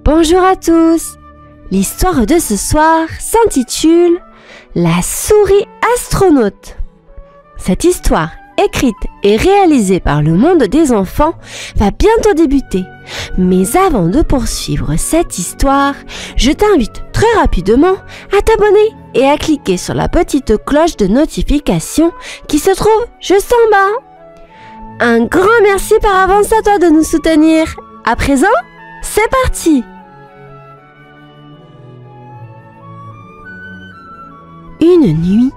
Bonjour à tous. L'histoire de ce soir s'intitule La souris astronaute. Cette histoire, écrite et réalisée par le monde des enfants, va bientôt débuter. Mais avant de poursuivre cette histoire, je t'invite très rapidement à t'abonner et à cliquer sur la petite cloche de notification qui se trouve juste en bas. Un grand merci par avance à toi de nous soutenir. À présent, c'est parti! Une nuit,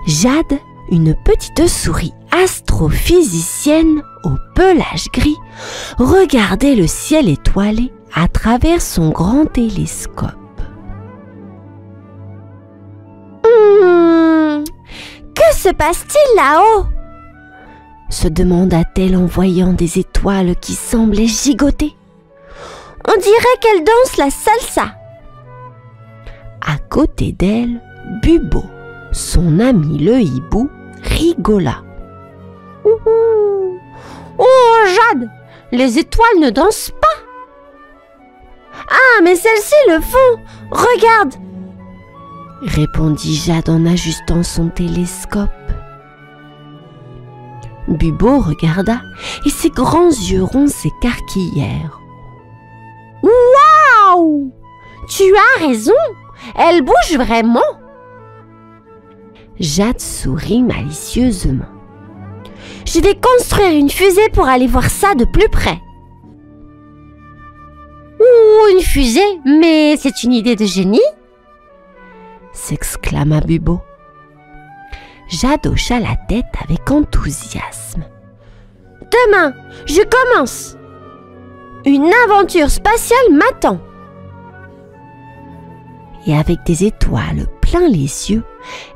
Jade, une petite souris astrophysicienne au pelage gris, regardait le ciel étoilé à travers son grand télescope. Que se passe-t-il là-haut ? Se demanda-t-elle en voyant des étoiles qui semblaient gigoter. On dirait qu'elle danse la salsa. À côté d'elle, Bubo, son ami le hibou, rigola. Oh Jade, les étoiles ne dansent pas. Ah, mais celles-ci le font. Regarde, répondit Jade en ajustant son télescope. Bubo regarda et ses grands yeux ronds s'écarquillèrent. Waouh! Tu as raison, elle bouge vraiment. Jade sourit malicieusement. Je vais construire une fusée pour aller voir ça de plus près. Ouh, une fusée? Mais c'est une idée de génie! S'exclama Bubo. Jade hocha la tête avec enthousiasme. Demain, je commence. Une aventure spatiale m'attend. Et avec des étoiles plein les yeux,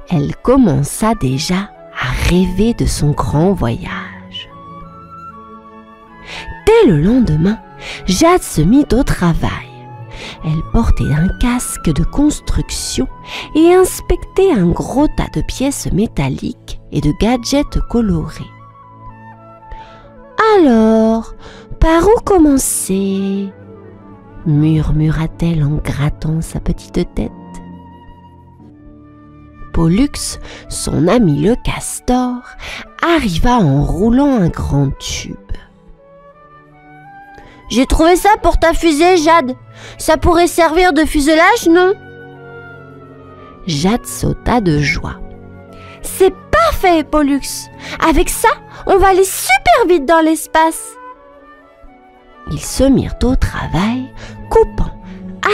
elle commença déjà à rêver de son grand voyage. Dès le lendemain, Jade se mit au travail. Elle portait un casque de construction et inspectait un gros tas de pièces métalliques et de gadgets colorés. Alors, par où commencer ? Murmura-t-elle en grattant sa petite tête. Pollux, son ami le castor, arriva en roulant un grand tube. J'ai trouvé ça pour ta fusée, Jade. Ça pourrait servir de fuselage, non? Jade sauta de joie. C'est parfait, Pollux. Avec ça, on va aller super vite dans l'espace. Ils se mirent au travail, coupant,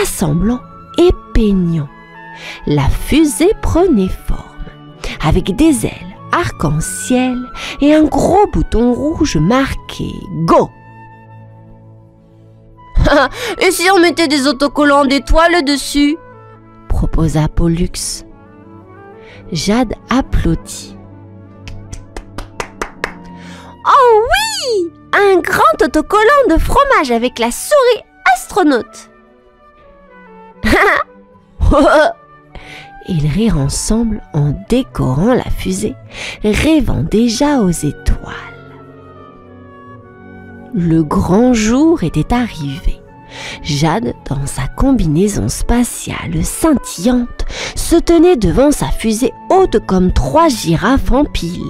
assemblant et peignant. La fusée prenait forme, avec des ailes arc-en-ciel et un gros bouton rouge marqué « Go ». Et si on mettait des autocollants d'étoiles dessus? Proposa Pollux. Jade applaudit. Oh oui! Un grand autocollant de fromage avec la souris astronaute. Ils rirent ensemble en décorant la fusée, rêvant déjà aux étoiles. Le grand jour était arrivé. Jade, dans sa combinaison spatiale scintillante, se tenait devant sa fusée haute comme 3 girafes empilées.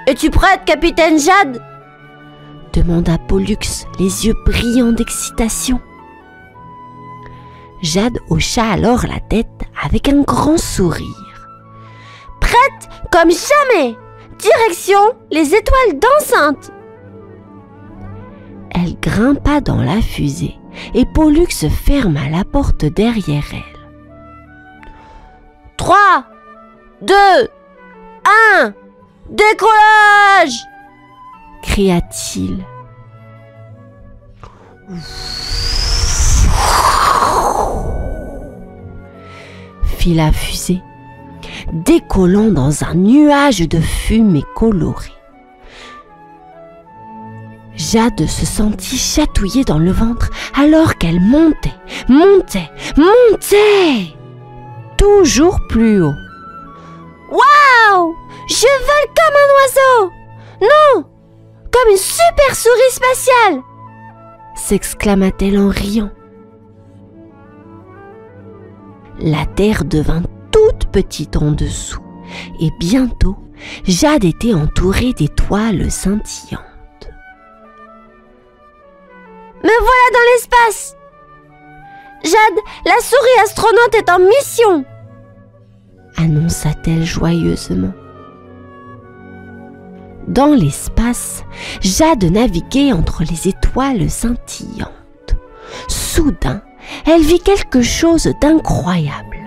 « Es-tu prête, capitaine Jade ?» demanda Pollux, les yeux brillants d'excitation. Jade hocha alors la tête avec un grand sourire. « Prête comme jamais! Direction les étoiles dansantes !» Elle grimpa dans la fusée et Pollux ferma la porte derrière elle. 3, 2, 1, décollage! Cria-t-il. Fit la fusée, décollant dans un nuage de fumée colorée. Jade se sentit chatouiller dans le ventre alors qu'elle montait, toujours plus haut. Waouh! Je vole comme un oiseau! Non! Comme une super souris spatiale! s'exclama-t-elle en riant. La terre devint toute petite en dessous et bientôt Jade était entourée d'étoiles scintillantes. « Me voilà dans l'espace ! Jade, la souris astronaute est en mission !» annonça-t-elle joyeusement. Dans l'espace, Jade naviguait entre les étoiles scintillantes. Soudain, elle vit quelque chose d'incroyable.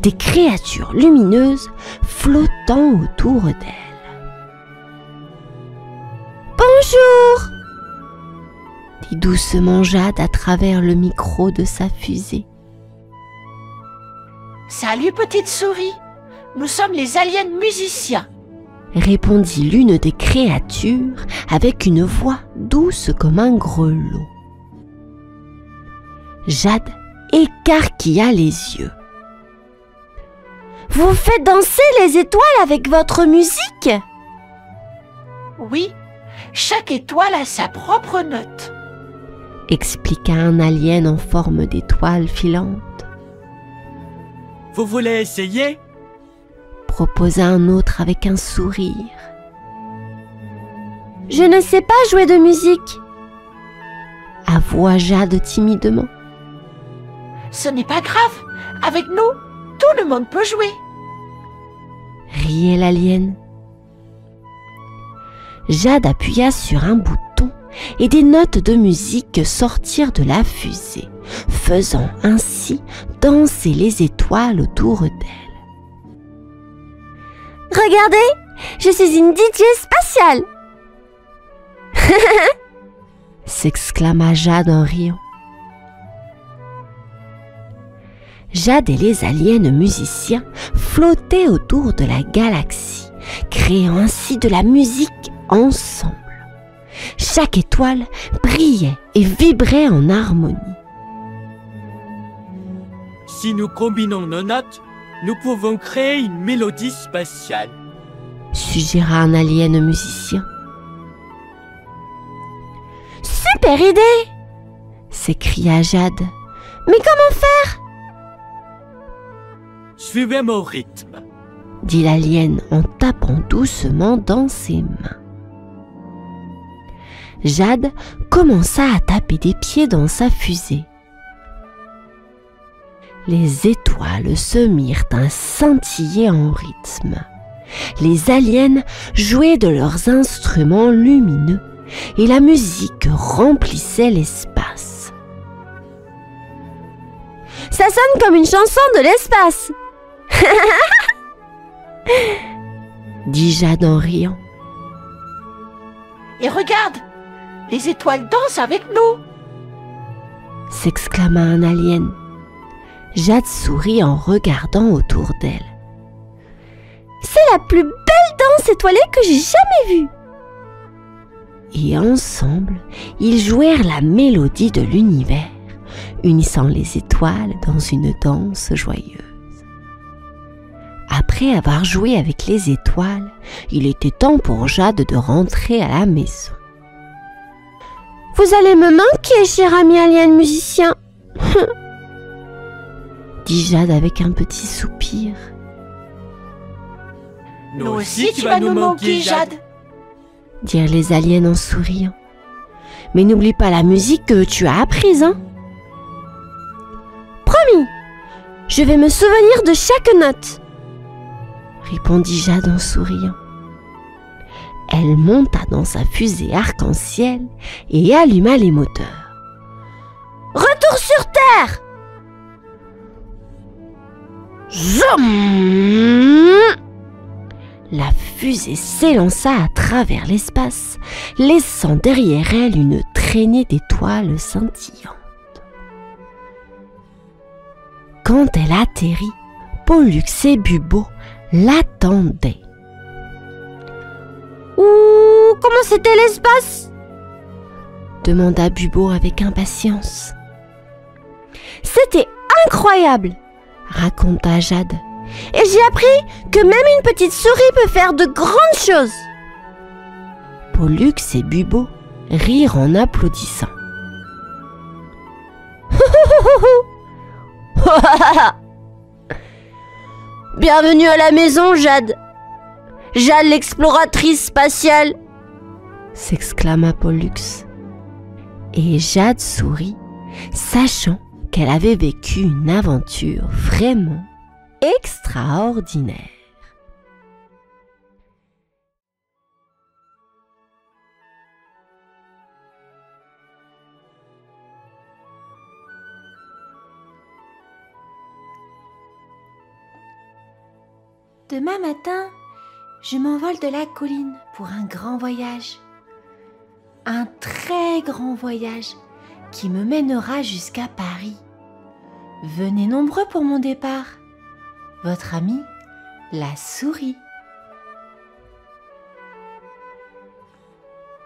Des créatures lumineuses flottant autour d'elle. « Bonjour !» dit doucement Jade à travers le micro de sa fusée. « Salut petite souris, nous sommes les aliens musiciens !» répondit l'une des créatures avec une voix douce comme un grelot. Jade écarquilla les yeux. « Vous faites danser les étoiles avec votre musique ?» Oui, chaque étoile a sa propre note, expliqua un alien en forme d'étoile filante. Vous voulez essayer ? Proposa un autre avec un sourire. « Je ne sais pas jouer de musique, » avoua Jade timidement. « Ce n'est pas grave, avec nous, tout le monde peut jouer !» riait l'alien. Jade appuya sur un bouton et des notes de musique sortirent de la fusée, faisant ainsi danser les étoiles autour d'elle. « Regardez, je suis une DJ spatiale !» s'exclama Jade en riant. Jade et les aliens musiciens flottaient autour de la galaxie, créant ainsi de la musique ensemble. Chaque étoile brillait et vibrait en harmonie. Si nous combinons nos notes, nous pouvons créer une mélodie spatiale, suggéra un alien musicien. Super idée! S'écria Jade. Mais comment faire? Suivez mon rythme, dit l'alien en tapant doucement dans ses mains. Jade commença à taper des pieds dans sa fusée. Les étoiles se mirent à scintiller en rythme. Les aliens jouaient de leurs instruments lumineux et la musique remplissait l'espace. Ça sonne comme une chanson de l'espace, dit Jade en riant. Et regarde, les étoiles dansent avec nous, s'exclama un alien. Jade sourit en regardant autour d'elle. C'est la plus belle danse étoilée que j'ai jamais vue. Et ensemble, ils jouèrent la mélodie de l'univers, unissant les étoiles dans une danse joyeuse. Après avoir joué avec les étoiles, il était temps pour Jade de rentrer à la maison. « Vous allez me manquer, cher ami alien musicien !» dit Jade avec un petit soupir. « Nous aussi tu vas nous manquer, Jade !» dirent les aliens en souriant. « Mais n'oublie pas la musique que tu as apprise, hein !»« Promis, je vais me souvenir de chaque note !» répondit Jade en souriant. Elle monta dans sa fusée arc-en-ciel et alluma les moteurs. « Retour sur Terre !» Zoom ! La fusée s'élança à travers l'espace, laissant derrière elle une traînée d'étoiles scintillantes. Quand elle atterrit, Pollux et Bubo l'attendaient. « Ouh, comment c'était l'espace ?» demanda Bubo avec impatience. « C'était incroyable !» raconta Jade. « Et j'ai appris que même une petite souris peut faire de grandes choses !» Pollux et Bubo rirent en applaudissant. Bienvenue à la maison, Jade. Jade l'exploratrice spatiale, s'exclama Pollux. Et Jade sourit, sachant qu'elle avait vécu une aventure vraiment extraordinaire. Demain matin, je m'envole de la colline pour un grand voyage. Un très grand voyage qui me mènera jusqu'à Paris. Venez nombreux pour mon départ. Votre amie, la souris.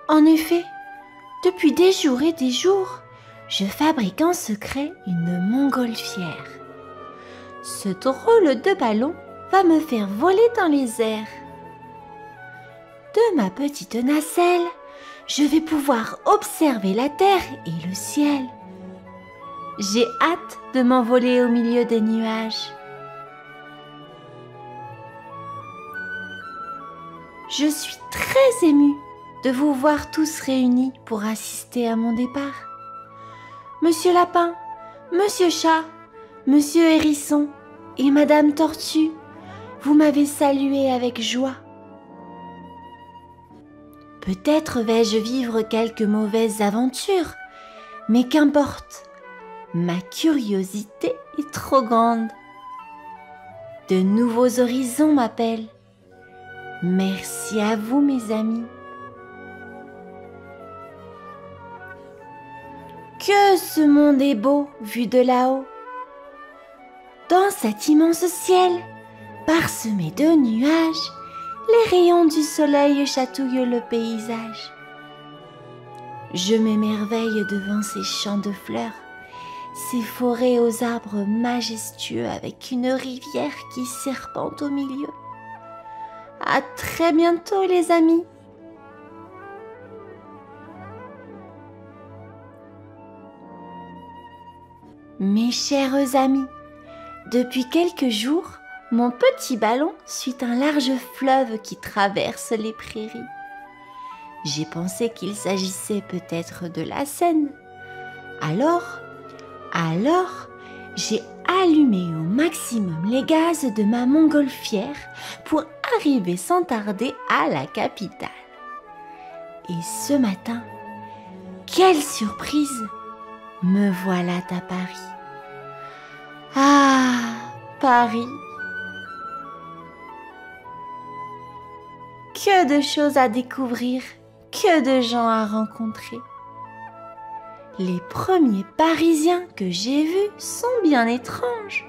En effet, depuis des jours et des jours, je fabrique en secret une montgolfière. Ce drôle de ballon va me faire voler dans les airs. De ma petite nacelle, je vais pouvoir observer la terre et le ciel. J'ai hâte de m'envoler au milieu des nuages. Je suis très émue de vous voir tous réunis pour assister à mon départ. Monsieur Lapin, Monsieur Chat, Monsieur Hérisson et Madame Tortue, vous m'avez salué avec joie. Peut-être vais-je vivre quelques mauvaises aventures, mais qu'importe, ma curiosité est trop grande. De nouveaux horizons m'appellent. Merci à vous, mes amis. Que ce monde est beau vu de là-haut. Dans cet immense ciel, parsemé de nuages, les rayons du soleil chatouillent le paysage. Je m'émerveille devant ces champs de fleurs, ces forêts aux arbres majestueux avec une rivière qui serpente au milieu. À très bientôt, les amis. Mes chers amis, depuis quelques jours, mon petit ballon suit un large fleuve qui traverse les prairies. J'ai pensé qu'il s'agissait peut-être de la Seine. Alors, j'ai allumé au maximum les gaz de ma montgolfière pour arriver sans tarder à la capitale. Et ce matin, quelle surprise! Me voilà à Paris. Ah, Paris! Que de choses à découvrir, que de gens à rencontrer. Les premiers Parisiens que j'ai vus sont bien étranges.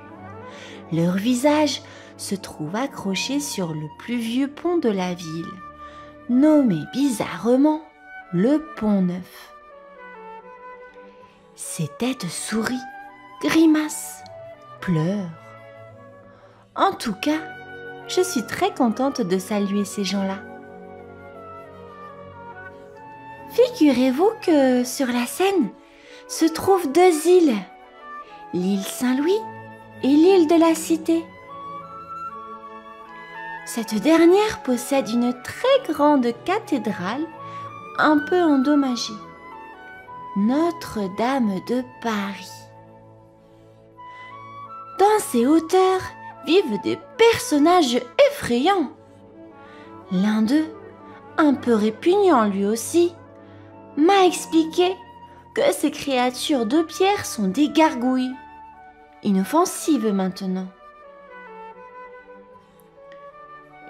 Leur visage se trouve accroché sur le plus vieux pont de la ville, nommé bizarrement le Pont Neuf. Ces têtes sourient, grimacent, pleurent. En tout cas, je suis très contente de saluer ces gens-là. Figurez-vous que sur la Seine se trouvent deux îles, l'île Saint-Louis et l'île de la Cité. Cette dernière possède une très grande cathédrale un peu endommagée, Notre-Dame de Paris. Dans ces hauteurs vivent des personnages effrayants. L'un d'eux, un peu répugnant lui aussi, m'a expliqué que ces créatures de pierre sont des gargouilles, inoffensives maintenant.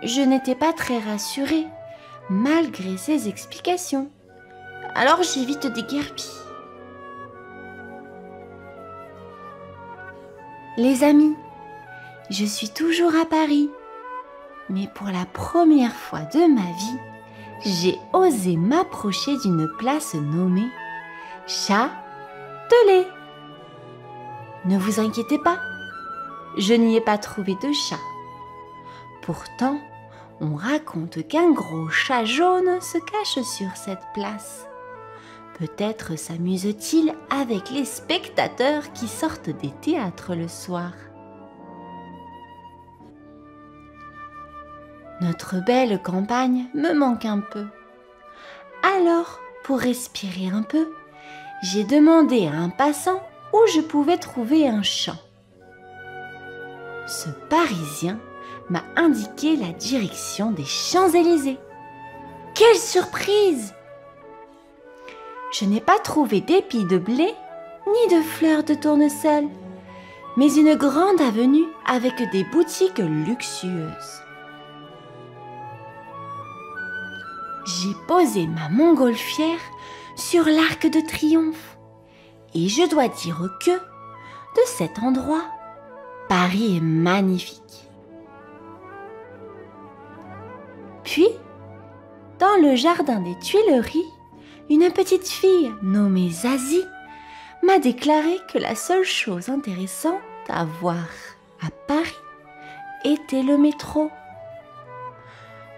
Je n'étais pas très rassurée, malgré ces explications, alors j'ai vite déguerpi. Les amis, je suis toujours à Paris, mais pour la première fois de ma vie, j'ai osé m'approcher d'une place nommée Châtelet. Ne vous inquiétez pas, je n'y ai pas trouvé de chat. Pourtant, on raconte qu'un gros chat jaune se cache sur cette place. Peut-être s'amuse-t-il avec les spectateurs qui sortent des théâtres le soir. Notre belle campagne me manque un peu. Alors, pour respirer un peu, j'ai demandé à un passant où je pouvais trouver un champ. Ce Parisien m'a indiqué la direction des Champs-Élysées. Quelle surprise! Je n'ai pas trouvé d'épis de blé ni de fleurs de tournesol, mais une grande avenue avec des boutiques luxueuses. J'ai posé ma montgolfière sur l'Arc de Triomphe et je dois dire que, de cet endroit, Paris est magnifique. Puis, dans le jardin des Tuileries, une petite fille nommée Zazie m'a déclaré que la seule chose intéressante à voir à Paris était le métro.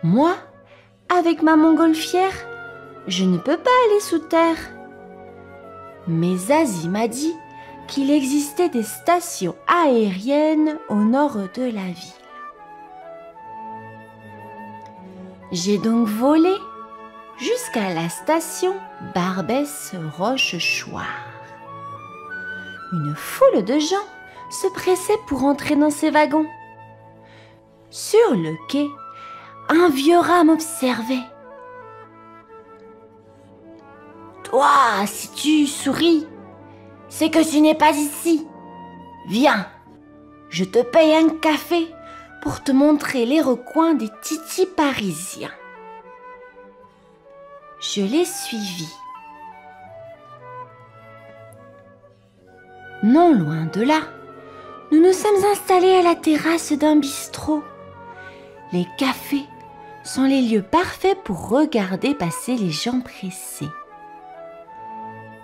Moi, avec ma montgolfière, je ne peux pas aller sous terre. Mais Zazie m'a dit qu'il existait des stations aériennes au nord de la ville. J'ai donc volé jusqu'à la station Barbès-Rochechouart. Une foule de gens se pressait pour entrer dans ces wagons. Sur le quai, un vieux rat m'observait. « Toi, si tu souris, c'est que tu n'es pas ici. Viens, je te paye un café pour te montrer les recoins des titis parisiens. » Je l'ai suivi. Non loin de là, nous nous sommes installés à la terrasse d'un bistrot. Les cafés sont les lieux parfaits pour regarder passer les gens pressés.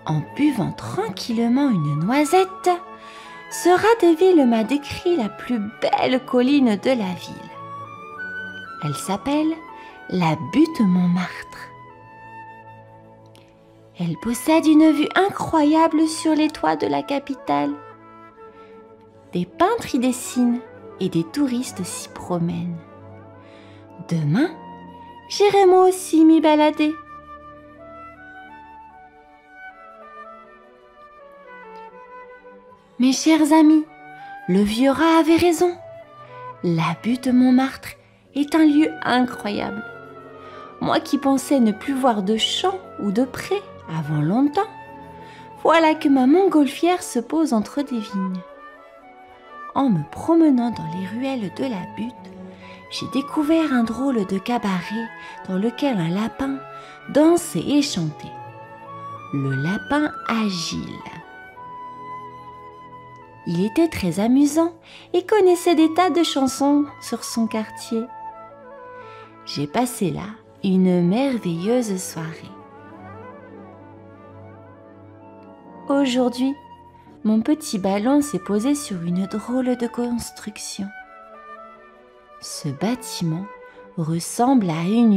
En buvant tranquillement une noisette, ce rat de ville m'a décrit la plus belle colline de la ville. Elle s'appelle la butte Montmartre. Elle possède une vue incroyable sur les toits de la capitale. Des peintres y dessinent et des touristes s'y promènent. Demain, j'irai moi aussi m'y balader. Mes chers amis, le vieux rat avait raison. La butte Montmartre est un lieu incroyable. Moi qui pensais ne plus voir de champs ou de prés avant longtemps, voilà que ma montgolfière se pose entre des vignes. En me promenant dans les ruelles de la butte, j'ai découvert un drôle de cabaret dans lequel un lapin dansait et chantait. Le lapin agile. Il était très amusant et connaissait des tas de chansons sur son quartier. J'ai passé là une merveilleuse soirée. Aujourd'hui, mon petit ballon s'est posé sur une drôle de construction. Ce bâtiment ressemble à une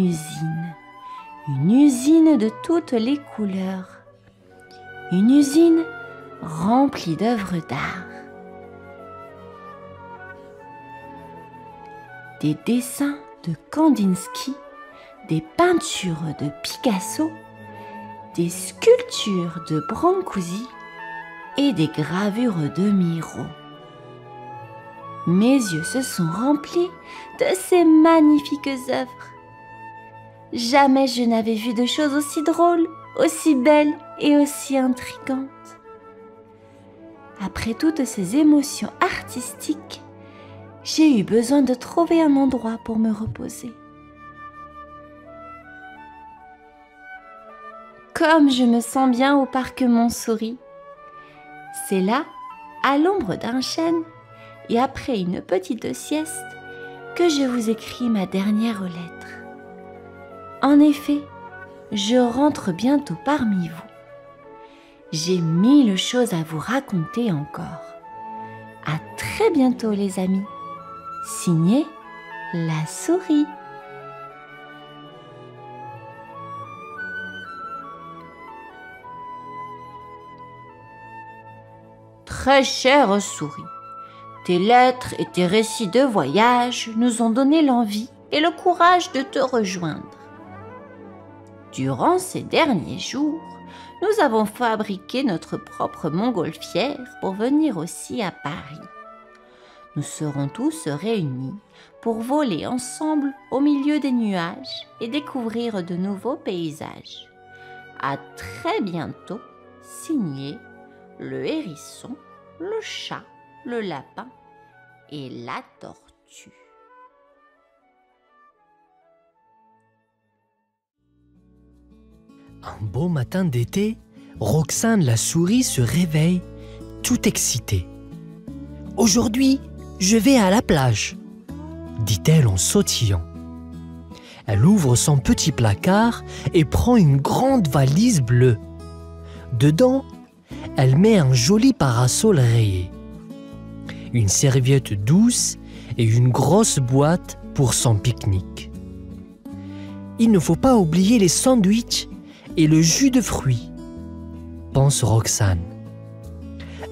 usine de toutes les couleurs, une usine remplie d'œuvres d'art. Des dessins de Kandinsky, des peintures de Picasso, des sculptures de Brancusi et des gravures de Miro. Mes yeux se sont remplis de ces magnifiques œuvres. Jamais je n'avais vu de choses aussi drôles, aussi belles et aussi intrigantes. Après toutes ces émotions artistiques, j'ai eu besoin de trouver un endroit pour me reposer. Comme je me sens bien au parc Montsouris. C'est là, à l'ombre d'un chêne, et après une petite sieste, que je vous écris ma dernière lettre. En effet, je rentre bientôt parmi vous. J'ai 1000 choses à vous raconter encore. À très bientôt les amis. Signé La Souris. très chère souris. Tes lettres et tes récits de voyage nous ont donné l'envie et le courage de te rejoindre. Durant ces derniers jours, nous avons fabriqué notre propre montgolfière pour venir aussi à Paris. Nous serons tous réunis pour voler ensemble au milieu des nuages et découvrir de nouveaux paysages. À très bientôt, signé le hérisson, le chat, le lapin et la tortue. Un beau matin d'été, Roxane la souris se réveille, toute excitée. « Aujourd'hui, je vais à la plage », dit-elle en sautillant. Elle ouvre son petit placard et prend une grande valise bleue. Dedans, elle met un joli parasol rayé, une serviette douce et une grosse boîte pour son pique-nique. Il ne faut pas oublier les sandwichs et le jus de fruits, pense Roxane.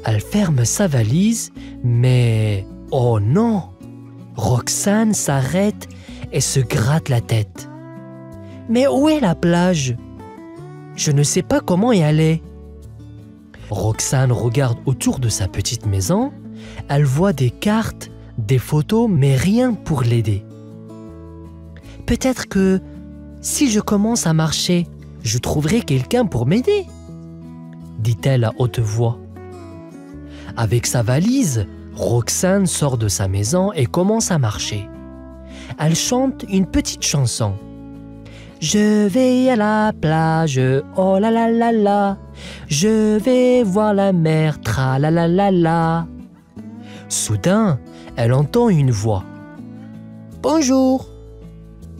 Elle ferme sa valise, mais oh non! Roxane s'arrête et se gratte la tête. Mais où est la plage? Je ne sais pas comment y aller. Roxane regarde autour de sa petite maison. Elle voit des cartes, des photos, mais rien pour l'aider. Peut-être que si je commence à marcher, je trouverai quelqu'un pour m'aider, dit-elle à haute voix. Avec sa valise, Roxane sort de sa maison et commence à marcher. Elle chante une petite chanson. Je vais à la plage, oh la la la la. Je vais voir la mer, tra la la la la. Soudain, elle entend une voix. Bonjour,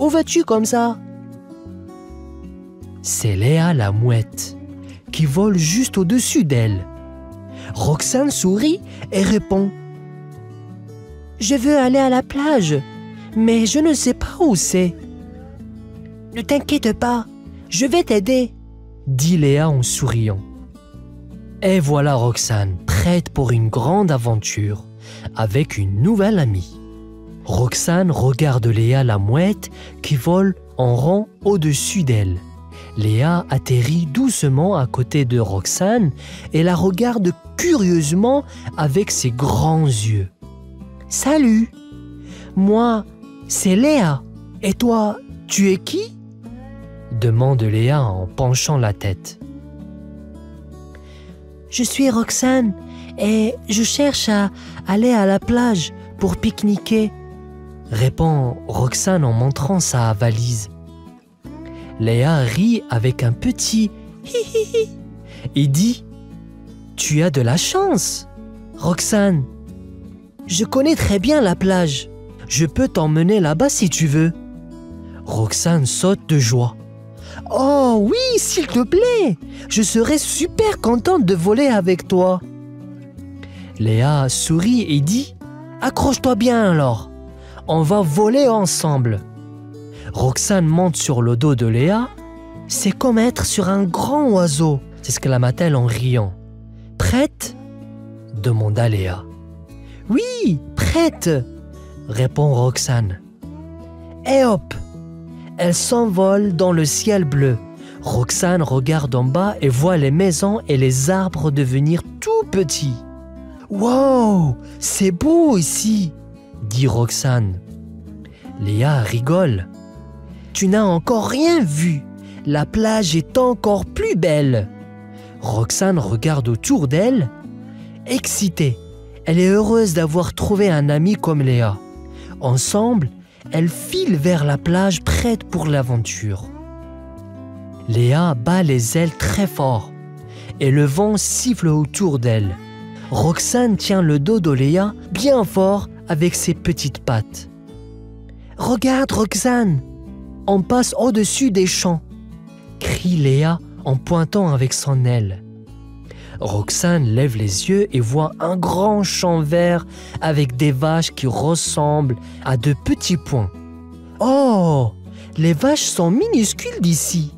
où vas-tu comme ça? C'est Léa la mouette, qui vole juste au-dessus d'elle. Roxane sourit et répond. Je veux aller à la plage, mais je ne sais pas où c'est. Ne t'inquiète pas, je vais t'aider, dit Léa en souriant. Et voilà Roxane, prête pour une grande aventure, avec une nouvelle amie. Roxane regarde Léa la mouette qui vole en rond au-dessus d'elle. Léa atterrit doucement à côté de Roxane et la regarde curieusement avec ses grands yeux. « Salut, moi, c'est Léa. Et toi, tu es qui ?» demande Léa en penchant la tête. « Je suis Roxane et je cherche à aller à la plage pour pique-niquer, » répond Roxane en montrant sa valise. Léa rit avec un petit hi-hi-hi et dit « Tu as de la chance, Roxane. Je connais très bien la plage. Je peux t'emmener là-bas si tu veux. » Roxane saute de joie. « Oh oui, s'il te plaît, je serais super contente de voler avec toi. » Léa sourit et dit « Accroche-toi bien alors, on va voler ensemble. » Roxane monte sur le dos de Léa. C'est comme être sur un grand oiseau, s'exclama-t-elle en riant. « Prête ?» demanda Léa. « Oui, prête !» répond Roxane. Et hop, elle s'envole dans le ciel bleu. Roxane regarde en bas et voit les maisons et les arbres devenir tout petits. « Wow, c'est beau ici !» dit Roxane. Léa rigole. « Tu n'as encore rien vu. La plage est encore plus belle. » Roxane regarde autour d'elle. Excitée, elle est heureuse d'avoir trouvé un ami comme Léa. Ensemble, elles filent vers la plage prête pour l'aventure. Léa bat les ailes très fort et le vent siffle autour d'elle. Roxane tient le dos de Léa bien fort avec ses petites pattes. « Regarde Roxane, on passe au-dessus des champs !» crie Léa en pointant avec son aile. Roxane lève les yeux et voit un grand champ vert avec des vaches qui ressemblent à de petits points. « Oh, les vaches sont minuscules d'ici !»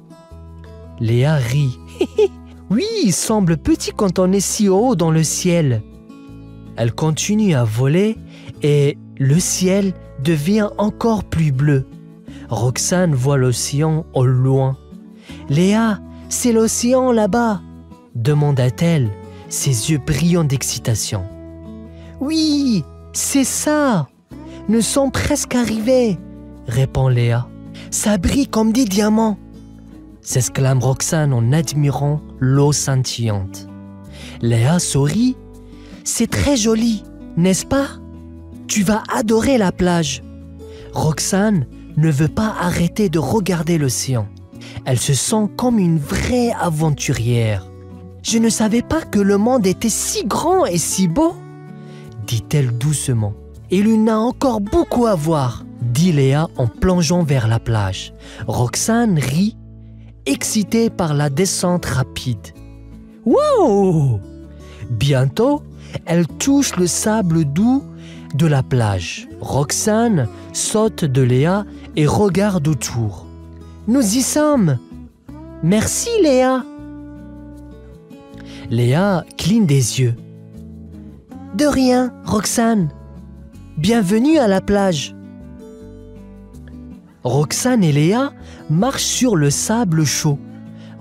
Léa rit. « Oui, ils semblent petits quand on est si haut dans le ciel. » Elle continue à voler et le ciel devient encore plus bleu. Roxane voit l'océan au loin. « Léa, c'est l'océan là-bas !» demanda-t-elle, ses yeux brillants d'excitation. « Oui, c'est ça! Nous sommes presque arrivés !» répond Léa. « Ça brille comme des diamants !» s'exclame Roxane en admirant l'eau scintillante. Léa sourit. « C'est très joli, n'est-ce pas? Tu vas adorer la plage. » Roxane ne veut pas arrêter de regarder l'océan. Elle se sent comme une vraie aventurière. « Je ne savais pas que le monde était si grand et si beau, » dit-elle doucement. « Il y en a encore beaucoup à voir, » dit Léa en plongeant vers la plage. Roxane rit, excitée par la descente rapide. « Wow !» Bientôt, elle touche le sable doux de la plage. Roxane saute de Léa et regarde autour. « Nous y sommes !»« Merci Léa !» Léa cligne des yeux. « De rien, Roxane. Bienvenue à la plage. » Roxane et Léa marchent sur le sable chaud.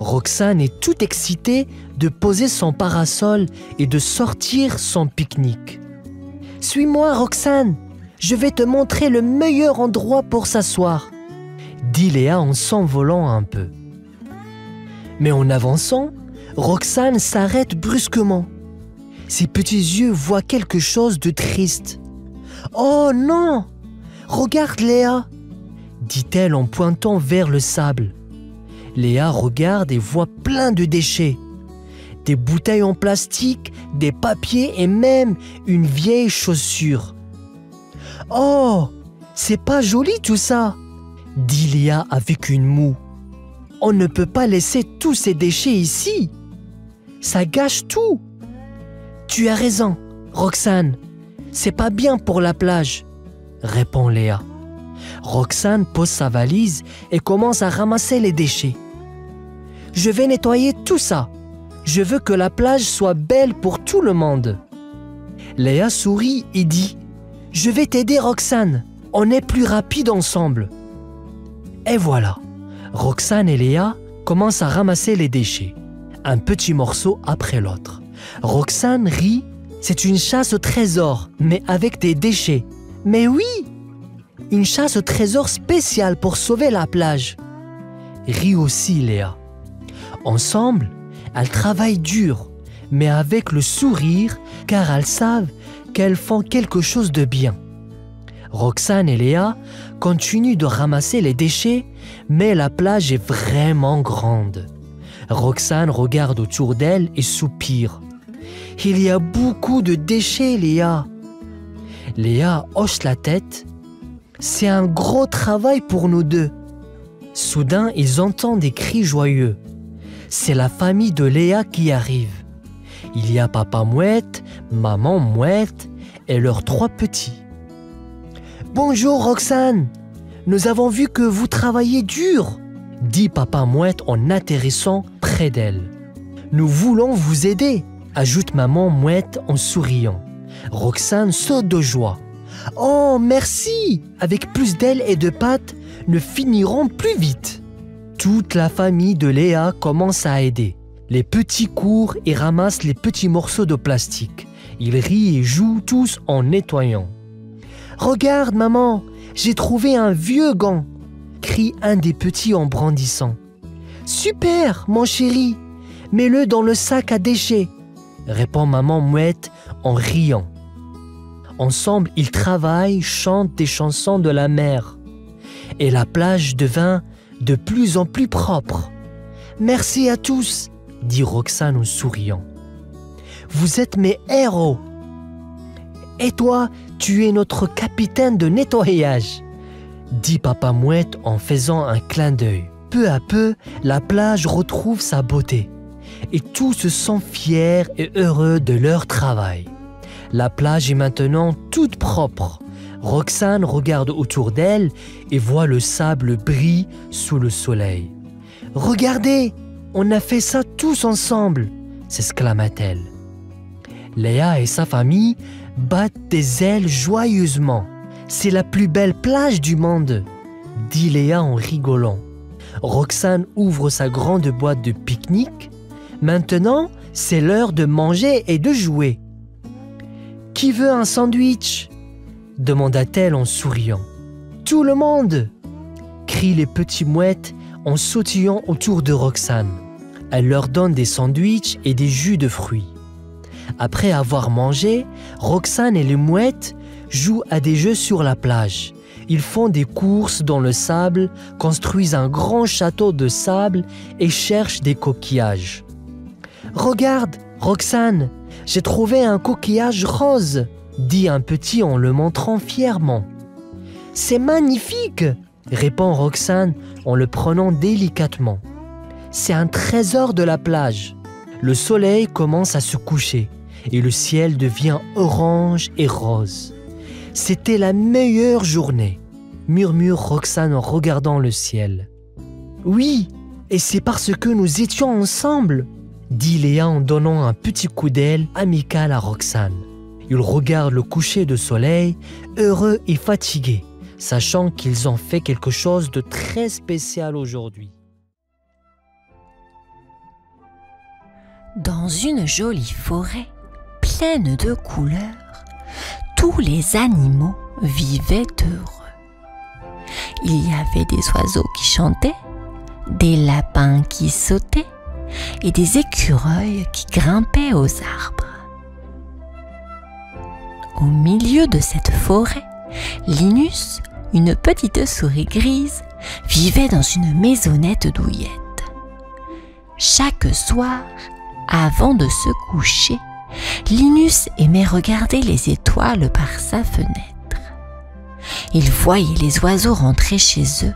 Roxane est toute excitée de poser son parasol et de sortir son pique-nique. « Suis-moi, Roxane, je vais te montrer le meilleur endroit pour s'asseoir, » dit Léa en s'envolant un peu. Mais en avançant, Roxane s'arrête brusquement. Ses petits yeux voient quelque chose de triste. « Oh non! Regarde Léa !» dit-elle en pointant vers le sable. Léa regarde et voit plein de déchets. Des bouteilles en plastique, des papiers et même une vieille chaussure. « Oh, c'est pas joli tout ça !» dit Léa avec une moue. « On ne peut pas laisser tous ces déchets ici. Ça gâche tout. » « Tu as raison, Roxane. C'est pas bien pour la plage, » répond Léa. Roxane pose sa valise et commence à ramasser les déchets. « Je vais nettoyer tout ça. Je veux que la plage soit belle pour tout le monde. » Léa sourit et dit « Je vais t'aider, Roxane. On est plus rapide ensemble. » Et voilà, Roxane et Léa commencent à ramasser les déchets, un petit morceau après l'autre. Roxane rit, c'est une chasse au trésor, mais avec des déchets. Mais oui, une chasse au trésor spéciale pour sauver la plage. Rit aussi Léa. Ensemble, elles travaillent dur, mais avec le sourire, car elles savent qu'elles font quelque chose de bien. Roxane et Léa continuent de ramasser les déchets, mais la plage est vraiment grande. Roxane regarde autour d'elle et soupire. « Il y a beaucoup de déchets, Léa. » Léa hoche la tête. « C'est un gros travail pour nous deux. » Soudain, ils entendent des cris joyeux. C'est la famille de Léa qui arrive. Il y a papa mouette, maman mouette et leurs 3 petits. « Bonjour Roxane, nous avons vu que vous travaillez dur, » dit papa mouette en atterrissant près d'elle. « Nous voulons vous aider, » ajoute maman mouette en souriant. Roxane saute de joie. « Oh, merci! Avec plus d'ailes et de pattes, nous finirons plus vite. » Toute la famille de Léa commence à aider. Les petits courent et ramassent les petits morceaux de plastique. Ils rient et jouent tous en nettoyant. « Regarde, maman, j'ai trouvé un vieux gant !» crie un des petits en brandissant. « Super, mon chéri! Mets-le dans le sac à déchets !» répond maman mouette en riant. Ensemble, ils travaillent, chantent des chansons de la mer. Et la plage devint de plus en plus propre. « Merci à tous !» dit Roxane en souriant. « Vous êtes mes héros !»« Et toi, tu es notre capitaine de nettoyage !» dit papa mouette en faisant un clin d'œil. Peu à peu, la plage retrouve sa beauté. Et tous se sentent fiers et heureux de leur travail. La plage est maintenant toute propre. Roxane regarde autour d'elle et voit le sable briller sous le soleil. « Regardez, on a fait ça tous ensemble !» s'exclama-t-elle. Léa et sa famille battent des ailes joyeusement. C'est la plus belle plage du monde, dit Léa en rigolant. Roxane ouvre sa grande boîte de pique-nique. Maintenant, c'est l'heure de manger et de jouer. Qui veut un sandwich ? Demanda-t-elle en souriant. Tout le monde ! Crient les petits mouettes en sautillant autour de Roxane. Elle leur donne des sandwichs et des jus de fruits. Après avoir mangé, Roxane et les mouettes jouent à des jeux sur la plage. Ils font des courses dans le sable, construisent un grand château de sable et cherchent des coquillages. « Regarde, Roxane, j'ai trouvé un coquillage rose !» dit un petit en le montrant fièrement. « C'est magnifique !» répond Roxane en le prenant délicatement. « C'est un trésor de la plage. » Le soleil commence à se coucher et le ciel devient orange et rose. « C'était la meilleure journée !» murmure Roxane en regardant le ciel. « Oui, et c'est parce que nous étions ensemble !» dit Léa en donnant un petit coup d'aile amical à Roxane. Ils regardent le coucher de soleil, heureux et fatigués, sachant qu'ils ont fait quelque chose de très spécial aujourd'hui. Dans une jolie forêt, pleine de couleurs, tous les animaux vivaient heureux. Il y avait des oiseaux qui chantaient, des lapins qui sautaient et des écureuils qui grimpaient aux arbres. Au milieu de cette forêt, Linus, une petite souris grise, vivait dans une maisonnette douillette. Chaque soir, avant de se coucher, Linus aimait regarder les étoiles par sa fenêtre. Il voyait les oiseaux rentrer chez eux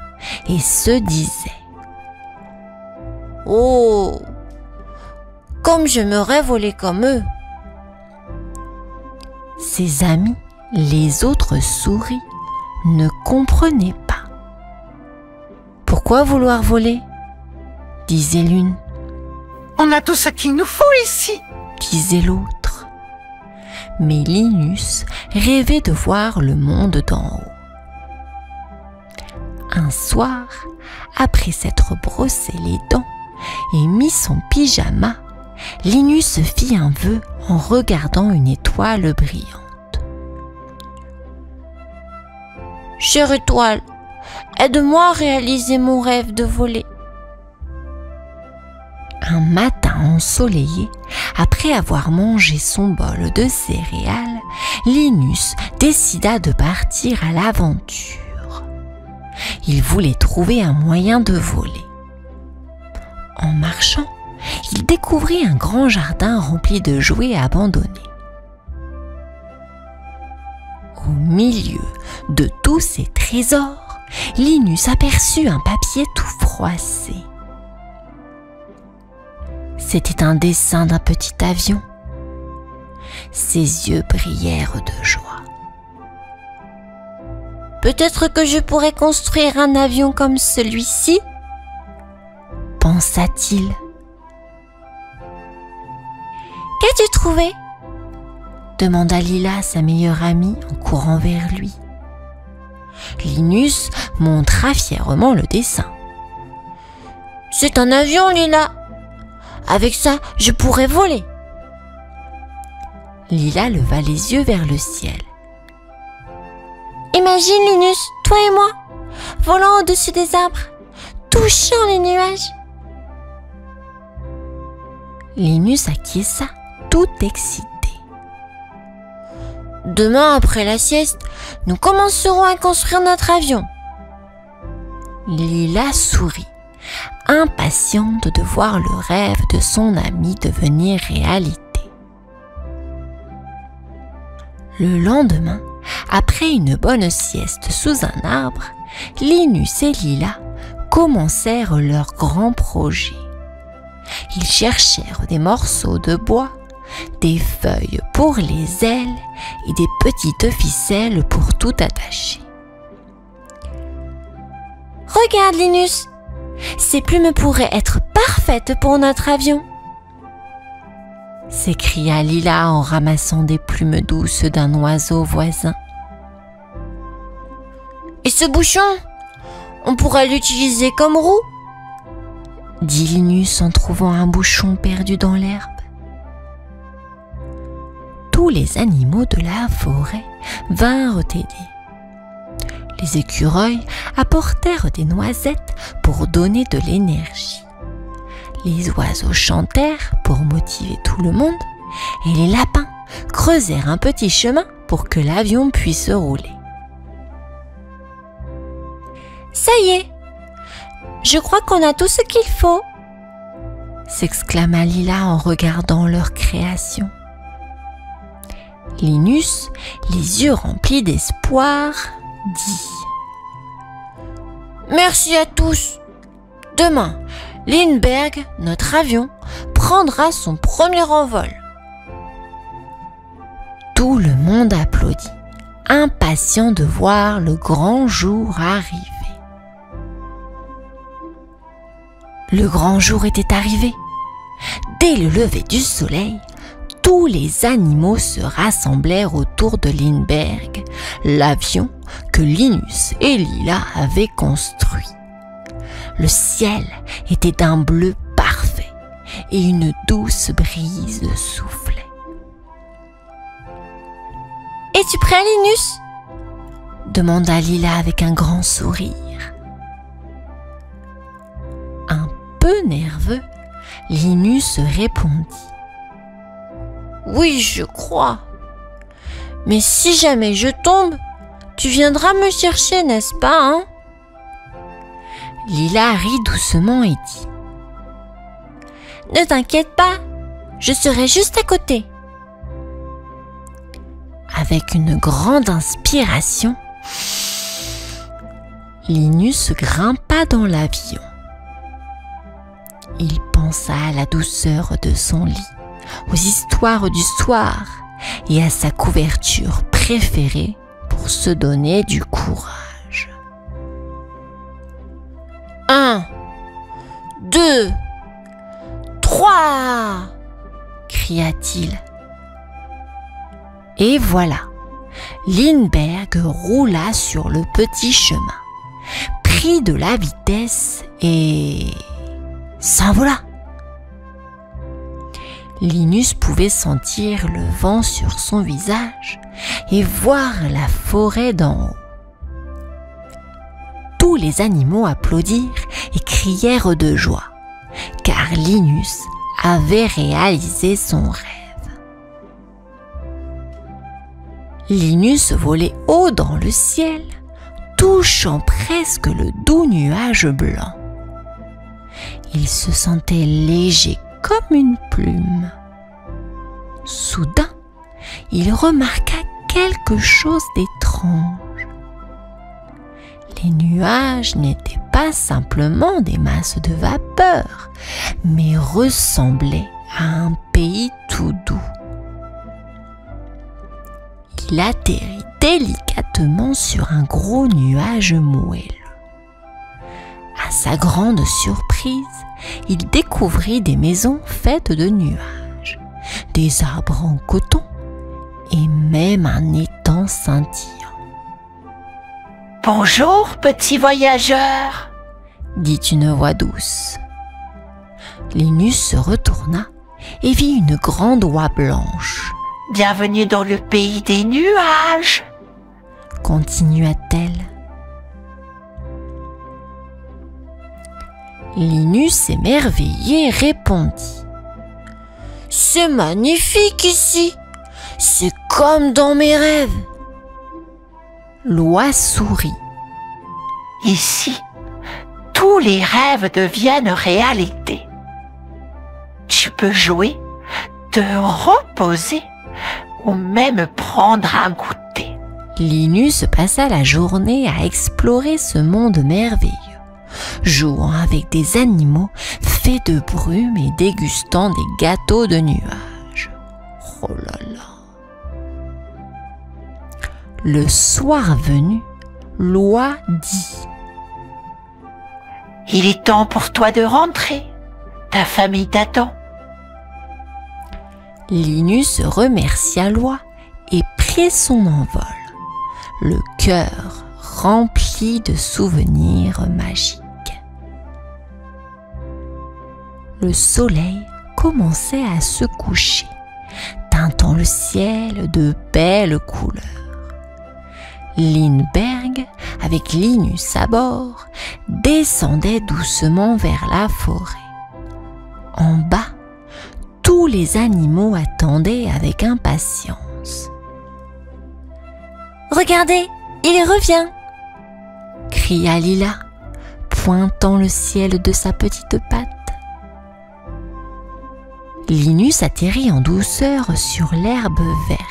et se disait « Oh, comme j'aimerais voler comme eux !» Ses amis, les autres souris, ne comprenaient pas. « Pourquoi vouloir voler ?» disait l'une. « On a tout ce qu'il nous faut ici !» disait l'autre. Mais Linus rêvait de voir le monde d'en haut. Un soir, après s'être brossé les dents et mis son pyjama, Linus fit un vœu en regardant une étoile brillante. « Chère étoile, aide-moi à réaliser mon rêve de voler. » Un matin ensoleillé, après avoir mangé son bol de céréales, Linus décida de partir à l'aventure. Il voulait trouver un moyen de voler. En marchant, il découvrit un grand jardin rempli de jouets abandonnés. Au milieu de tous ces trésors, Linus aperçut un papier tout froissé. C'était un dessin d'un petit avion. Ses yeux brillèrent de joie. « Peut-être que je pourrais construire un avion comme celui-ci » pensa-t-il. « Qu'as-tu trouvé ?» demanda Lila, sa meilleure amie, en courant vers lui. Linus montra fièrement le dessin. « C'est un avion, Lila. Avec ça, je pourrais voler. » Lila leva les yeux vers le ciel. « Imagine, Linus, toi et moi, volant au-dessus des arbres, touchant les nuages. » Linus acquiesça, tout excité. « Demain, après la sieste, nous commencerons à construire notre avion. » Lila sourit, impatiente de voir le rêve de son ami devenir réalité. Le lendemain, après une bonne sieste sous un arbre, Linus et Lila commencèrent leur grand projet. Ils cherchèrent des morceaux de bois, des feuilles pour les ailes et des petites ficelles pour tout attacher. « Regarde, Linus, ces plumes pourraient être parfaites pour notre avion. » s'écria Lila en ramassant des plumes douces d'un oiseau voisin. Et ce bouchon, on pourrait l'utiliser comme roue, dit Linus en trouvant un bouchon perdu dans l'herbe. Tous les animaux de la forêt vinrent aider. Les écureuils apportèrent des noisettes pour donner de l'énergie. Les oiseaux chantèrent pour motiver tout le monde et les lapins creusèrent un petit chemin pour que l'avion puisse rouler. Ça y est, je crois qu'on a tout ce qu'il faut, s'exclama Lila en regardant leur création. Linus, les yeux remplis d'espoir, dit « Merci à tous. Demain, Lindbergh, notre avion, prendra son premier envol. » Tout le monde applaudit, impatient de voir le grand jour arriver. Le grand jour était arrivé. Dès le lever du soleil, tous les animaux se rassemblèrent autour de Lindbergh, l'avion que Linus et Lila avaient construit. Le ciel était d'un bleu parfait et une douce brise soufflait. « Es-tu prêt, Linus ?» demanda Lila avec un grand sourire. Un peu nerveux, Linus répondit. Oui, je crois. Mais si jamais je tombe, tu viendras me chercher, n'est-ce pas, hein? Lila rit doucement et dit. Ne t'inquiète pas, je serai juste à côté. Avec une grande inspiration, Linus grimpa dans l'avion. Il pensa à la douceur de son lit, aux histoires du soir et à sa couverture préférée pour se donner du courage. 1, 2, 3 cria-t-il. Et voilà, Lindbergh roula sur le petit chemin, prit de la vitesse et s'envola. Linus pouvait sentir le vent sur son visage et voir la forêt d'en haut. Tous les animaux applaudirent et crièrent de joie, car Linus avait réalisé son rêve. Linus volait haut dans le ciel, touchant presque le doux nuage blanc. Il se sentait léger comme une plume. Soudain, il remarqua quelque chose d'étrange. Les nuages n'étaient pas simplement des masses de vapeur, mais ressemblaient à un pays tout doux. Il atterrit délicatement sur un gros nuage moelleux. À sa grande surprise, il découvrit des maisons faites de nuages, des arbres en coton et même un étang scintillant. « Bonjour, petit voyageur !» dit une voix douce. Linus se retourna et vit une grande oie blanche. « Bienvenue dans le pays des nuages !» continua-t-elle. Linus, émerveillé, répondit. « C'est magnifique ici, c'est comme dans mes rêves. » L'oie sourit. « Ici, tous les rêves deviennent réalité. Tu peux jouer, te reposer ou même prendre un goûter. » Linus passa la journée à explorer ce monde merveilleux, jouant avec des animaux faits de brume et dégustant des gâteaux de nuages. Oh là là! Le soir venu, l'oie dit. « Il est temps pour toi de rentrer. Ta famille t'attend. » Linus remercia l'oie et prit son envol, le cœur rempli de souvenirs magiques. Le soleil commençait à se coucher, teintant le ciel de belles couleurs. Lindbergh, avec Linus à bord, descendait doucement vers la forêt. En bas, tous les animaux attendaient avec impatience. « Regardez, il revient !» cria Lila, pointant le ciel de sa petite patte. Linus atterrit en douceur sur l'herbe verte.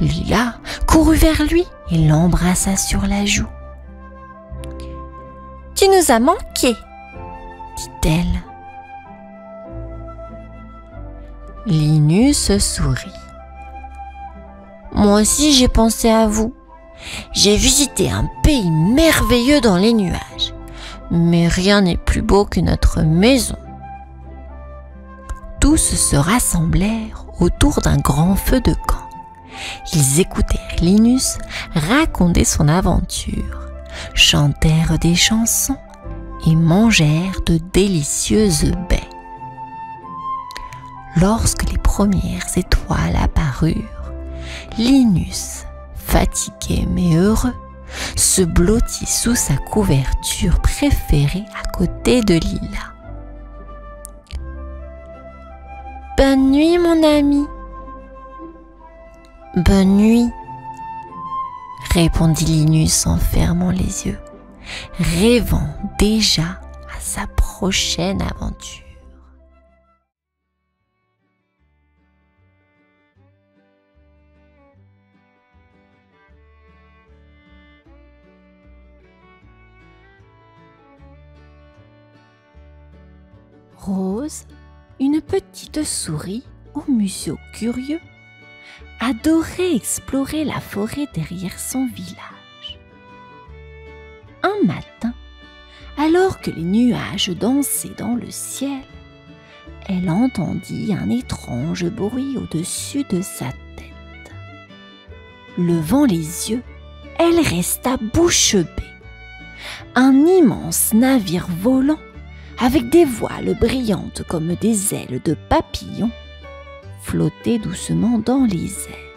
Lila courut vers lui et l'embrassa sur la joue. « Tu nous as manqué !» dit-elle. Linus sourit. « Moi aussi j'ai pensé à vous. J'ai visité un pays merveilleux dans les nuages, mais rien n'est plus beau que notre maison. » Tous se rassemblèrent autour d'un grand feu de camp. Ils écoutèrent Linus raconter son aventure, chantèrent des chansons et mangèrent de délicieuses baies. Lorsque les premières étoiles apparurent, Linus, fatigué mais heureux, se blottit sous sa couverture préférée à côté de Lila. « Bonne nuit, mon ami. »« Bonne nuit, » répondit Linus en fermant les yeux, rêvant déjà à sa prochaine aventure. Rose, une petite souris au museau curieux, adorait explorer la forêt derrière son village. Un matin, alors que les nuages dansaient dans le ciel, elle entendit un étrange bruit au-dessus de sa tête. Levant les yeux, elle resta bouche bée. Un immense navire volant, avec des voiles brillantes comme des ailes de papillons, flottait doucement dans les airs.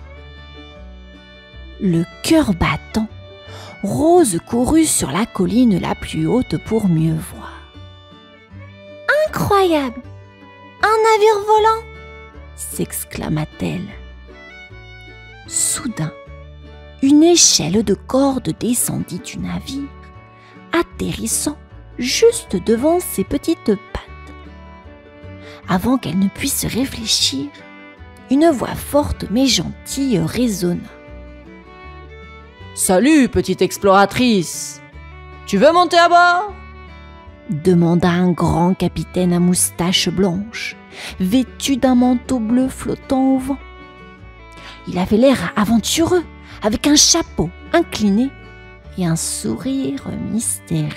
Le cœur battant, Rose courut sur la colline la plus haute pour mieux voir. « Incroyable! Un navire volant !» s'exclama-t-elle. Soudain, une échelle de corde descendit du navire, atterrissant juste devant ses petites pattes. Avant qu'elle ne puisse réfléchir, une voix forte mais gentille résonna. « Salut, petite exploratrice! Tu veux monter à bord ?» demanda un grand capitaine à moustache blanche, vêtu d'un manteau bleu flottant au vent. Il avait l'air aventureux, avec un chapeau incliné et un sourire mystérieux.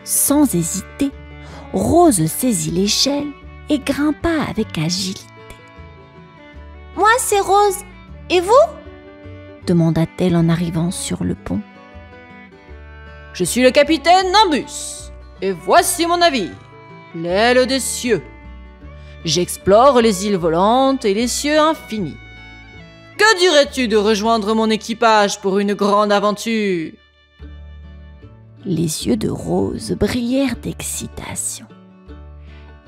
Sans hésiter, Rose saisit l'échelle et grimpa avec agilité. « Moi, c'est Rose. Et vous ?» demanda-t-elle en arrivant sur le pont. « Je suis le capitaine Nimbus, et voici mon navire, l'aile des cieux. J'explore les îles volantes et les cieux infinis. Que dirais-tu de rejoindre mon équipage pour une grande aventure ?» Les yeux de Rose brillèrent d'excitation.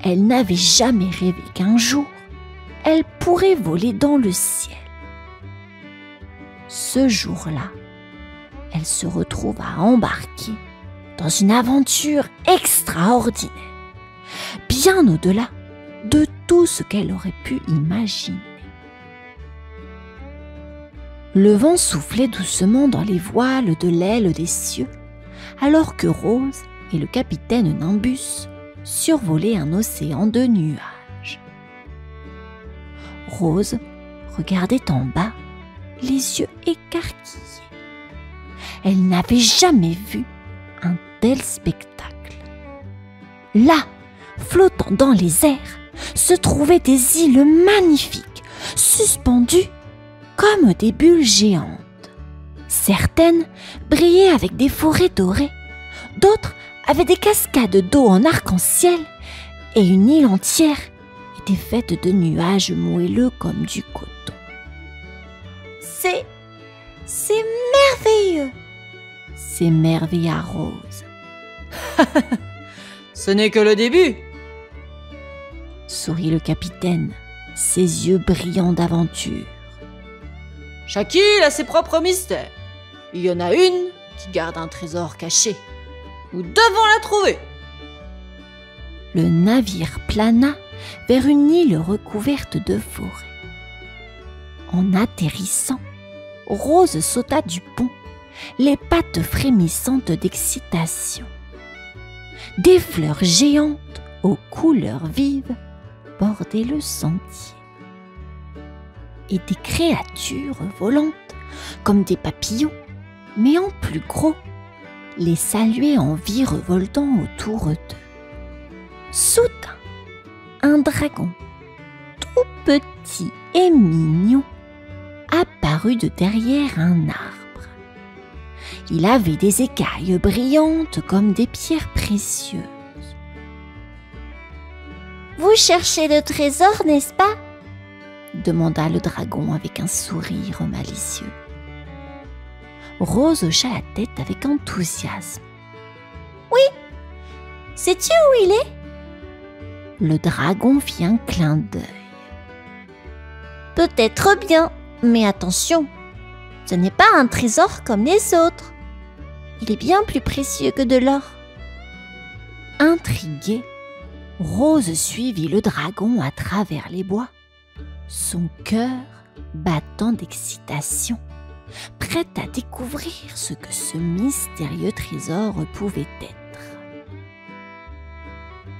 Elle n'avait jamais rêvé qu'un jour, elle pourrait voler dans le ciel. Ce jour-là, elle se retrouva embarquée dans une aventure extraordinaire, bien au-delà de tout ce qu'elle aurait pu imaginer. Le vent soufflait doucement dans les voiles de l'aile des cieux, alors que Rose et le capitaine Nimbus survolaient un océan de nuages. Rose regardait en bas, les yeux écarquillés. Elle n'avait jamais vu un tel spectacle. Là, flottant dans les airs, se trouvaient des îles magnifiques, suspendues comme des bulles géantes. Certaines brillaient avec des forêts dorées, d'autres avaient des cascades d'eau en arc-en-ciel, et une île entière était faite de nuages moelleux comme du coton. C'est merveilleux, s'émerveilla Rose. Ce n'est que le début. Sourit le capitaine, ses yeux brillants d'aventure. Chaque île a ses propres mystères. Il y en a une qui garde un trésor caché. Nous devons la trouver. Le navire plana vers une île recouverte de forêt. En atterrissant, Rose sauta du pont, les pattes frémissantes d'excitation. Des fleurs géantes aux couleurs vives bordaient le sentier. Et des créatures volantes, comme des papillons, mais en plus gros, les saluaient en virevoltant autour d'eux. Soudain, un dragon, tout petit et mignon, apparut de derrière un arbre. Il avait des écailles brillantes comme des pierres précieuses. « Vous cherchez le trésor, n'est-ce pas ?» demanda le dragon avec un sourire malicieux. Rose hocha la tête avec enthousiasme. « Oui, sais-tu où il est ?» Le dragon fit un clin d'œil. « Peut-être bien, mais attention, ce n'est pas un trésor comme les autres. Il est bien plus précieux que de l'or. » Intriguée, Rose suivit le dragon à travers les bois, son cœur battant d'excitation, prête à découvrir ce que ce mystérieux trésor pouvait être.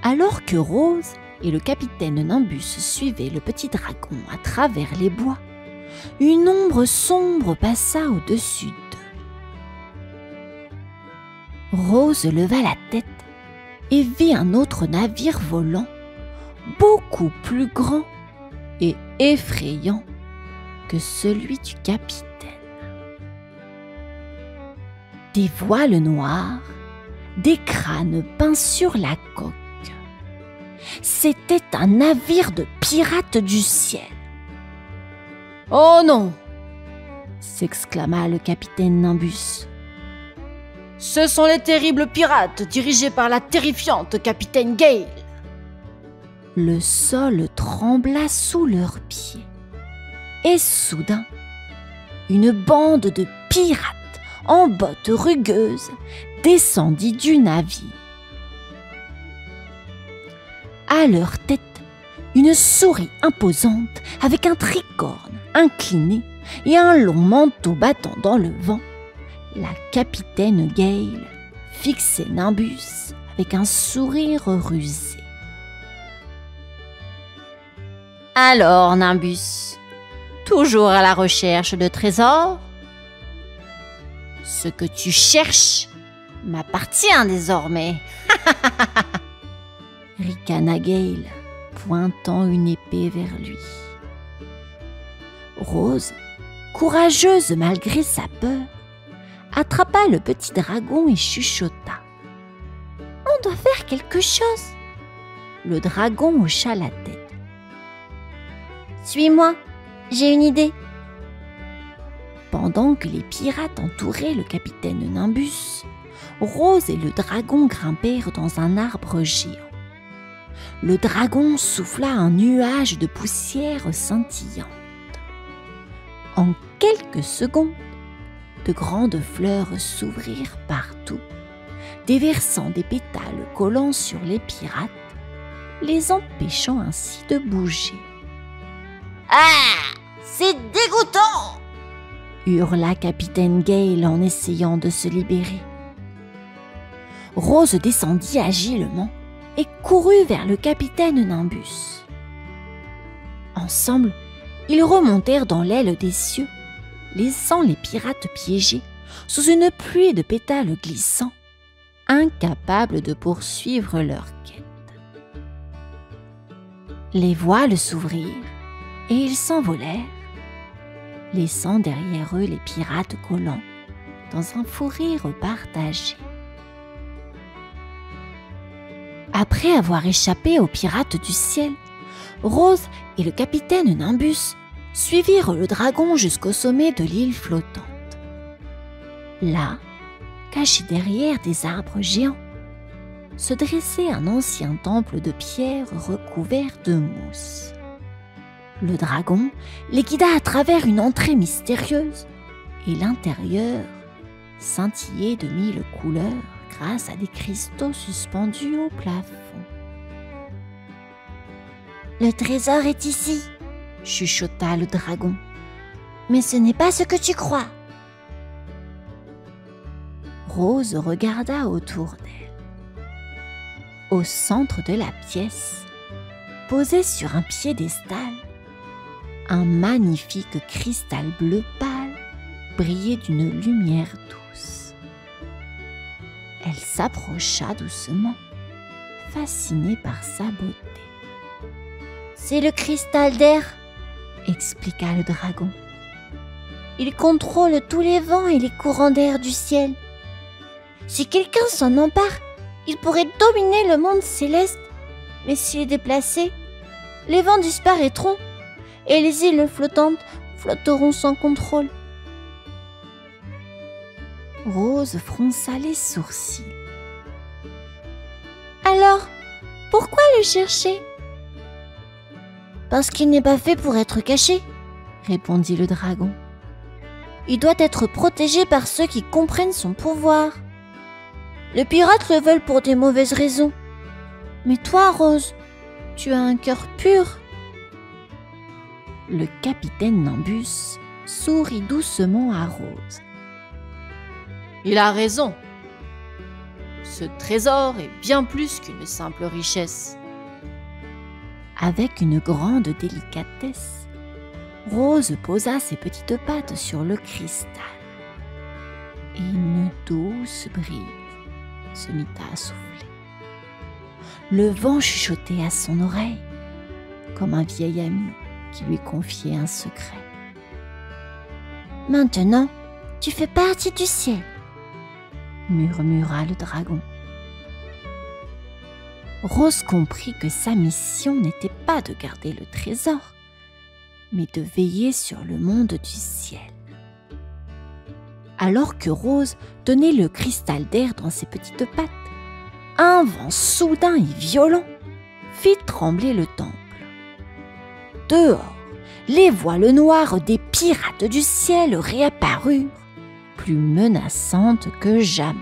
Alors que Rose et le capitaine Nimbus suivaient le petit dragon à travers les bois, une ombre sombre passa au-dessus d'eux. Rose leva la tête et vit un autre navire volant, beaucoup plus grand et effrayant que celui du capitaine. Des voiles noires, des crânes peints sur la coque. C'était un navire de pirates du ciel. « Oh non !» s'exclama le capitaine Nimbus. « Ce sont les terribles pirates dirigés par la terrifiante capitaine Gale. » Le sol trembla sous leurs pieds. Et soudain, une bande de pirates en bottes rugueuses descendit du navire. À leur tête, une souris imposante avec un tricorne incliné et un long manteau battant dans le vent. La capitaine Gale fixait Nimbus avec un sourire rusé. « Alors, Nimbus, toujours à la recherche de trésors ? Ce que tu cherches m'appartient désormais. » ricana Gale, pointant une épée vers lui. Rose, courageuse malgré sa peur, attrapa le petit dragon et chuchota. « On doit faire quelque chose. » Le dragon hocha la tête. « Suis-moi, j'ai une idée. » Pendant que les pirates entouraient le capitaine Nimbus, Rose et le dragon grimpèrent dans un arbre géant. Le dragon souffla un nuage de poussière scintillante. En quelques secondes, de grandes fleurs s'ouvrirent partout, déversant des pétales collants sur les pirates, les empêchant ainsi de bouger. « Ah, c'est dégoûtant !» hurla capitaine Gale en essayant de se libérer. Rose descendit agilement et courut vers le capitaine Nimbus. Ensemble, ils remontèrent dans l'aile des cieux, laissant les pirates piégés sous une pluie de pétales glissants, incapables de poursuivre leur quête. Les voiles s'ouvrirent et ils s'envolèrent, laissant derrière eux les pirates collants dans un fou rire partagé. Après avoir échappé aux pirates du ciel, Rose et le capitaine Nimbus suivirent le dragon jusqu'au sommet de l'île flottante. Là, caché derrière des arbres géants, se dressait un ancien temple de pierre recouvert de mousse. Le dragon les guida à travers une entrée mystérieuse et l'intérieur scintillait de 1000 couleurs grâce à des cristaux suspendus au plafond. « Le trésor est ici !» chuchota le dragon. « Mais ce n'est pas ce que tu crois !» Rose regarda autour d'elle. Au centre de la pièce, posé sur un piédestal, un magnifique cristal bleu pâle brillait d'une lumière douce. Elle s'approcha doucement, fascinée par sa beauté. « C'est le cristal d'air !» expliqua le dragon. « Il contrôle tous les vents et les courants d'air du ciel. Si quelqu'un s'en empare, il pourrait dominer le monde céleste, mais s'il est déplacé, les vents disparaîtront et les îles flottantes flotteront sans contrôle. » Rose fronça les sourcils. « Alors, pourquoi le chercher ?»« Parce qu'il n'est pas fait pour être caché, » répondit le dragon. « Il doit être protégé par ceux qui comprennent son pouvoir. Les pirates le veulent pour des mauvaises raisons. Mais toi, Rose, tu as un cœur pur. » Le capitaine Nimbus sourit doucement à Rose. « Il a raison. Ce trésor est bien plus qu'une simple richesse. » Avec une grande délicatesse, Rose posa ses petites pattes sur le cristal. Et une douce brise se mit à souffler. Le vent chuchotait à son oreille, comme un vieil ami qui lui confiait un secret. « Maintenant, tu fais partie du ciel, » murmura le dragon. Rose comprit que sa mission n'était pas de garder le trésor, mais de veiller sur le monde du ciel. Alors que Rose tenait le cristal d'air dans ses petites pattes, un vent soudain et violent fit trembler le temple. Dehors, les voiles noires des pirates du ciel réapparurent, plus menaçantes que jamais.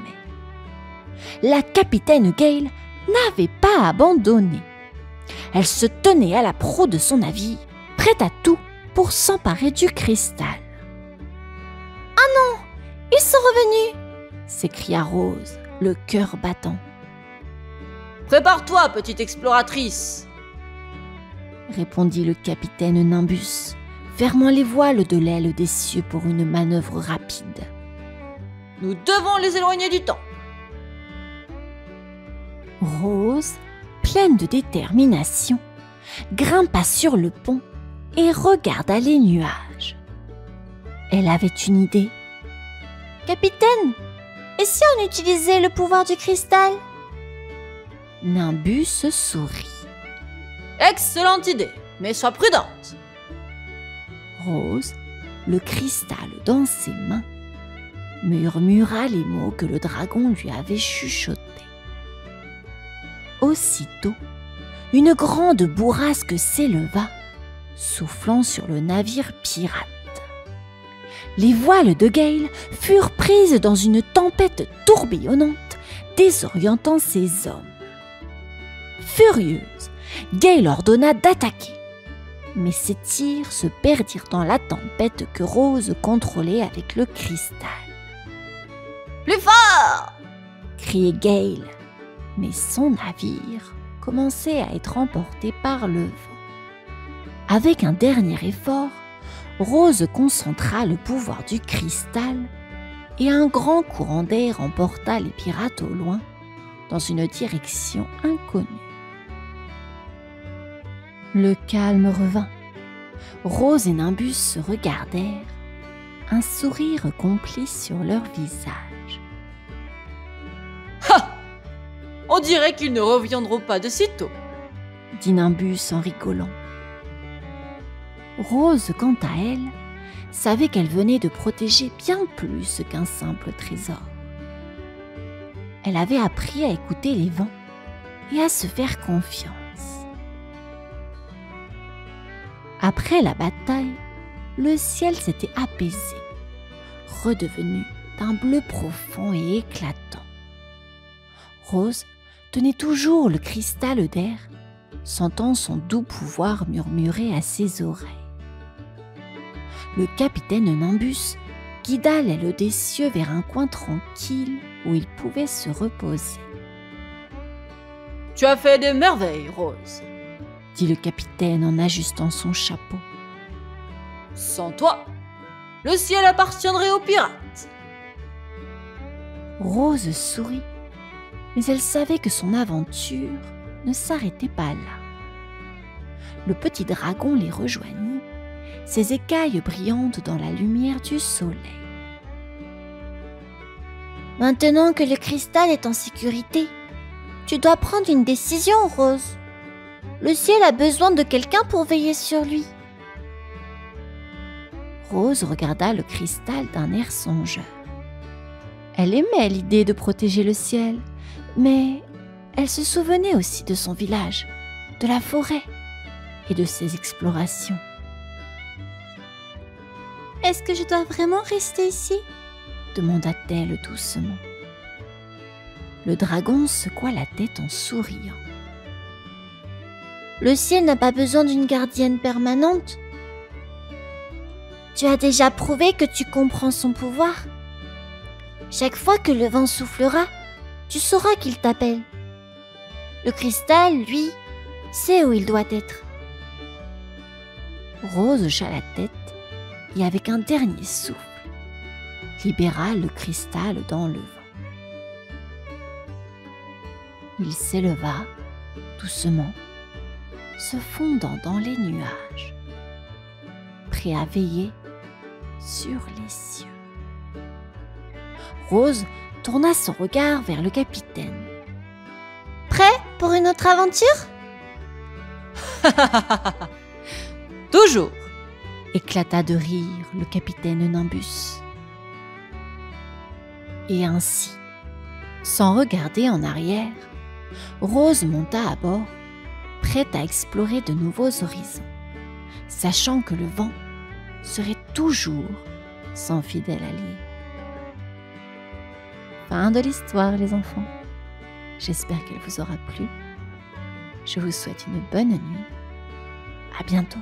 La capitaine Gale n'avait pas abandonné. Elle se tenait à la proue de son navire, prête à tout pour s'emparer du cristal. « Ah non, ils sont revenus !» s'écria Rose, le cœur battant. « Prépare-toi, petite exploratrice !» répondit le capitaine Nimbus, fermant les voiles de l'aile des cieux pour une manœuvre rapide. « Nous devons les éloigner du temps !» Rose, pleine de détermination, grimpa sur le pont et regarda les nuages. Elle avait une idée. « Capitaine, et si on utilisait le pouvoir du cristal ?» Nimbus sourit. « Excellente idée, mais sois prudente !» Rose, le cristal dans ses mains, murmura les mots que le dragon lui avait chuchotés. Aussitôt, une grande bourrasque s'éleva, soufflant sur le navire pirate. Les voiles de Gale furent prises dans une tempête tourbillonnante, désorientant ses hommes. Furieuse, Gale ordonna d'attaquer, mais ses tirs se perdirent dans la tempête que Rose contrôlait avec le cristal. « Plus fort !» criait Gale, mais son navire commençait à être emporté par le vent. Avec un dernier effort, Rose concentra le pouvoir du cristal et un grand courant d'air emporta les pirates au loin, dans une direction inconnue. Le calme revint. Rose et Nimbus se regardèrent, un sourire complice sur leur visage. Ha! On dirait qu'ils ne reviendront pas de sitôt, dit Nimbus en rigolant. Rose, quant à elle, savait qu'elle venait de protéger bien plus qu'un simple trésor. Elle avait appris à écouter les vents et à se faire confiance. Après la bataille, le ciel s'était apaisé, redevenu d'un bleu profond et éclatant. Rose tenait toujours le cristal d'air, sentant son doux pouvoir murmurer à ses oreilles. Le capitaine Nimbus guida l'aile des cieux vers un coin tranquille où il pouvait se reposer. « Tu as fait des merveilles, Rose !» dit le capitaine en ajustant son chapeau. « Sans toi, le ciel appartiendrait aux pirates !» Rose sourit, mais elle savait que son aventure ne s'arrêtait pas là. Le petit dragon les rejoignit, ses écailles brillantes dans la lumière du soleil. Maintenant que le cristal est en sécurité, tu dois prendre une décision, Rose. Le ciel a besoin de quelqu'un pour veiller sur lui. Rose regarda le cristal d'un air songeur. Elle aimait l'idée de protéger le ciel, mais elle se souvenait aussi de son village, de la forêt et de ses explorations. « Est-ce que je dois vraiment rester ici ?» demanda-t-elle doucement. Le dragon secoua la tête en souriant. « Le ciel n'a pas besoin d'une gardienne permanente. Tu as déjà prouvé que tu comprends son pouvoir. Chaque fois que le vent soufflera, tu sauras qu'il t'appelle. Le cristal, lui, sait où il doit être. » Rose hocha la tête et avec un dernier souffle, libéra le cristal dans le vent. Il s'éleva doucement, se fondant dans les nuages, prêt à veiller sur les cieux. Rose tourna son regard vers le capitaine. « Prêt pour une autre aventure ?» Toujours, éclata de rire le capitaine Nimbus. Et ainsi, sans regarder en arrière, Rose monta à bord, prête à explorer de nouveaux horizons, sachant que le vent serait toujours son fidèle allié. Fin de l'histoire, les enfants. J'espère qu'elle vous aura plu. Je vous souhaite une bonne nuit. À bientôt.